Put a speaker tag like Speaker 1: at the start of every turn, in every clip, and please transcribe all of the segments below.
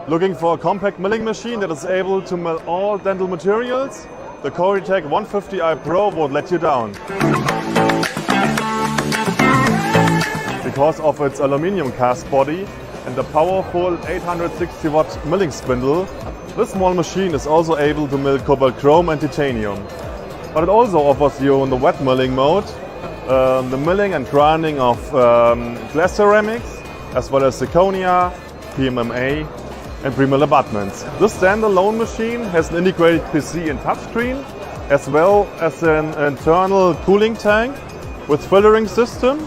Speaker 1: Looking for a compact milling machine that is able to mill all dental materials? The CORiTEC 150i Pro won't let you down. Because of its aluminium cast body and the powerful 860 watt milling spindle, this small machine is also able to mill cobalt chrome and titanium. But it also offers you in the wet milling mode the milling and grinding of glass ceramics, as well as Zirconia, PMMA and pre-mill abutments. This standalone machine has an integrated PC and touchscreen, as well as an internal cooling tank with filtering system.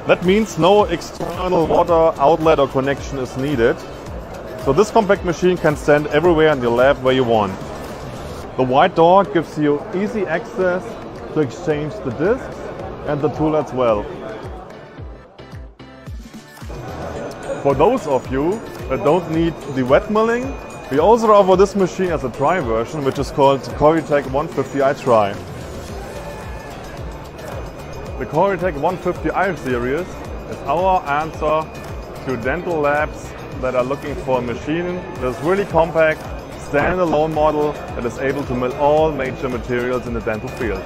Speaker 1: That means no external water outlet or connection is needed. So this compact machine can stand everywhere in your lab where you want. The white door gives you easy access to exchange the discs and the tool as well. For those of you that don't need the wet milling, we also offer this machine as a dry version, which is called CORiTEC 150i Dry. The CORiTEC 150i series is our answer to dental labs that are looking for a machine that is really compact, standalone model that is able to mill all major materials in the dental field.